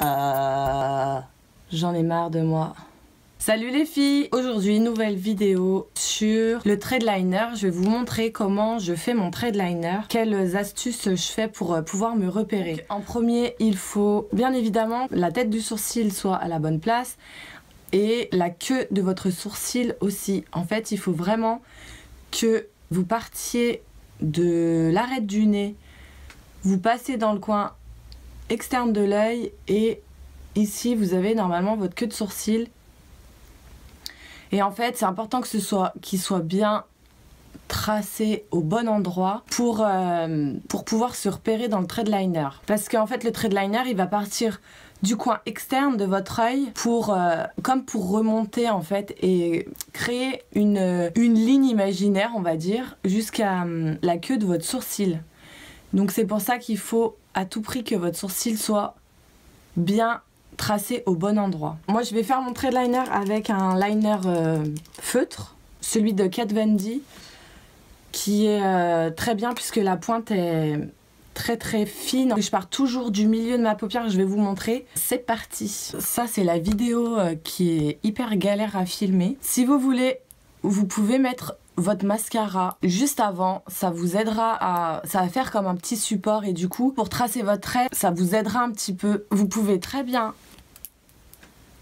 J'en ai marre de moi. Salut les filles! Aujourd'hui, nouvelle vidéo sur le trade liner. Je vais vous montrer comment je fais mon trade liner, quelles astuces je fais pour pouvoir me repérer. Donc, en premier, il faut bien évidemment la tête du sourcil soit à la bonne place et la queue de votre sourcil aussi. En fait, il faut vraiment que vous partiez de l'arête du nez, vous passez dans le coin externe de l'œil et ici vous avez normalement votre queue de sourcil. Et en fait c'est important que qu'il soit bien tracé au bon endroit pour pouvoir se repérer dans le trade liner. Parce qu'en fait le trade liner il va partir du coin externe de votre œil comme pour remonter en fait et créer une ligne imaginaire on va dire jusqu'à la queue de votre sourcil. Donc c'est pour ça qu'il faut à tout prix que votre sourcil soit bien tracé au bon endroit. Moi je vais faire mon trade liner avec un liner feutre, celui de Kat Von D, qui est très bien puisque la pointe est très fine. Je pars toujours du milieu de ma paupière, je vais vous montrer. C'est parti. Ça c'est la vidéo qui est hyper galère à filmer. Si vous voulez, vous pouvez mettre votre mascara juste avant, ça vous aidera ça va faire comme un petit support et du coup pour tracer votre trait ça vous aidera un petit peu. Vous pouvez très bien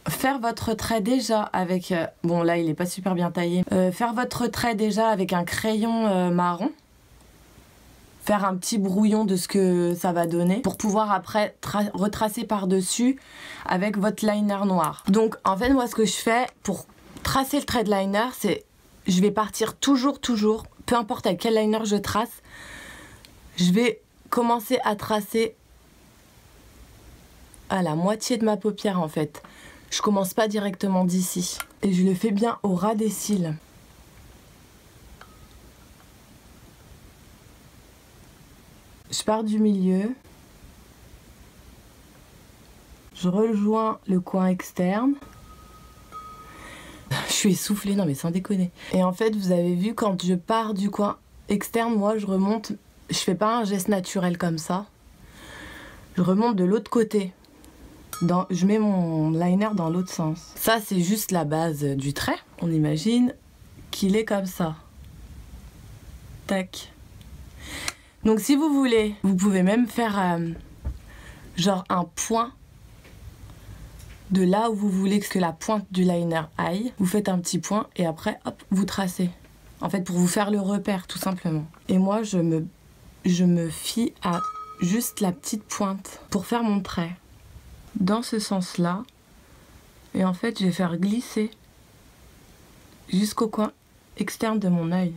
faire votre trait déjà avec bon là il est pas super bien taillé, faire votre trait déjà avec un crayon marron, faire un petit brouillon de ce que ça va donner pour pouvoir après retracer par dessus avec votre liner noir. Donc en fait moi ce que je fais pour tracer le trade liner c'est je vais partir toujours, peu importe avec quel liner je trace, je vais commencer à tracer à la moitié de ma paupière en fait. Je commence pas directement d'ici. Et je le fais bien au ras des cils. Je pars du milieu. Je rejoins le coin externe. Je suis essoufflée, non mais sans déconner. Et en fait, vous avez vu, quand je pars du coin externe, moi je remonte, je fais pas un geste naturel comme ça. Je remonte de l'autre côté. Je mets mon liner dans l'autre sens. Ça, c'est juste la base du trait. On imagine qu'il est comme ça. Tac. Donc si vous voulez, vous pouvez même faire genre un point de là où vous voulez que la pointe du liner aille. Vous faites un petit point et après, hop, vous tracez. En fait, pour vous faire le repère, tout simplement. Et moi, je me fie à juste la petite pointe pour faire mon trait. Dans ce sens-là. Et en fait, je vais faire glisser jusqu'au coin externe de mon œil.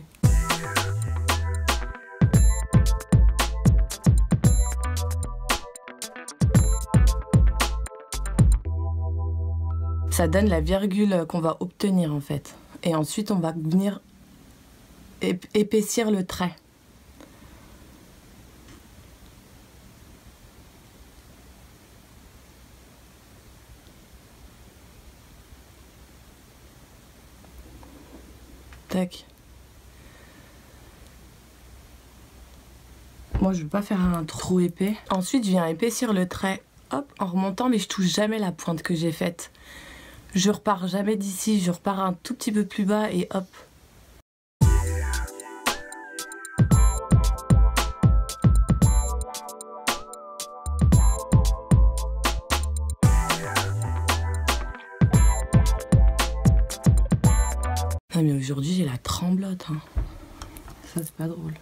Ça donne la virgule qu'on va obtenir en fait. Et ensuite on va venir épaissir le trait. Tac. Moi je ne veux pas faire un trop épais. Ensuite je viens épaissir le trait, hop, en remontant, mais je touche jamais la pointe que j'ai faite. Je repars jamais d'ici, je repars un tout petit peu plus bas et hop. Non mais aujourd'hui j'ai la tremblote, hein. Ça c'est pas drôle.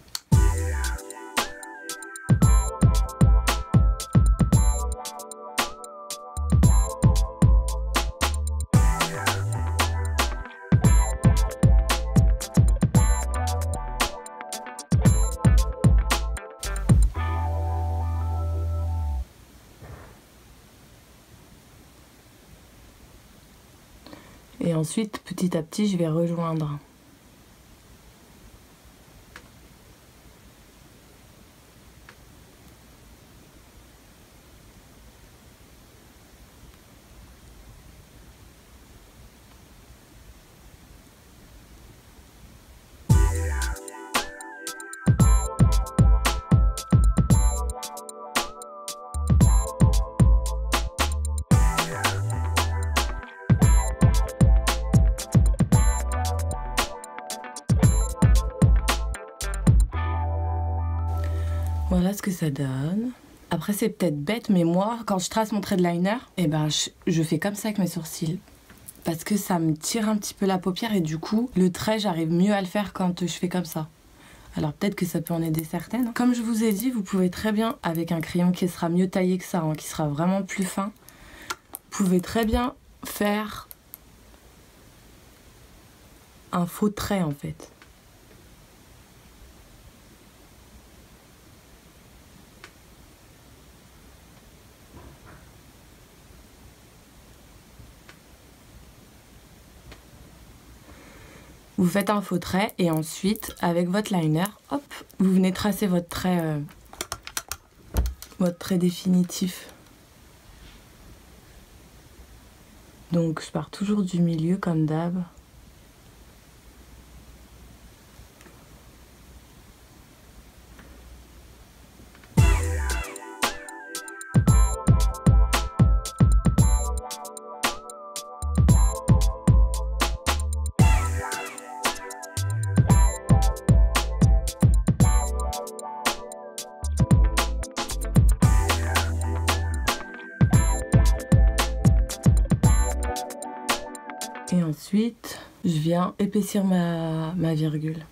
Et ensuite, petit à petit, je vais rejoindre. Voilà ce que ça donne. Après c'est peut-être bête, mais moi quand je trace mon trait de liner, eh ben, je fais comme ça avec mes sourcils. Parce que ça me tire un petit peu la paupière et du coup le trait j'arrive mieux à le faire quand je fais comme ça. Alors peut-être que ça peut en aider certaines. Comme je vous ai dit, vous pouvez très bien, avec un crayon qui sera mieux taillé que ça, hein, qui sera vraiment plus fin, vous pouvez très bien faire un faux trait en fait. Vous faites un faux trait et ensuite, avec votre liner, hop, vous venez tracer votre trait définitif. Donc je pars toujours du milieu comme d'hab. Et ensuite, je viens épaissir ma virgule.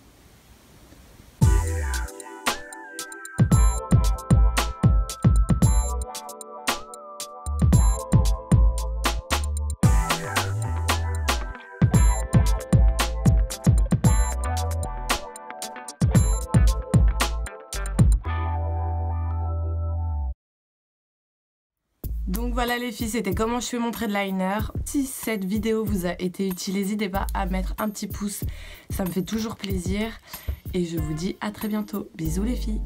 Donc voilà les filles, c'était comment je fais mon trait de liner. Si cette vidéo vous a été utile, n'hésitez pas à mettre un petit pouce, ça me fait toujours plaisir. Et je vous dis à très bientôt. Bisous les filles.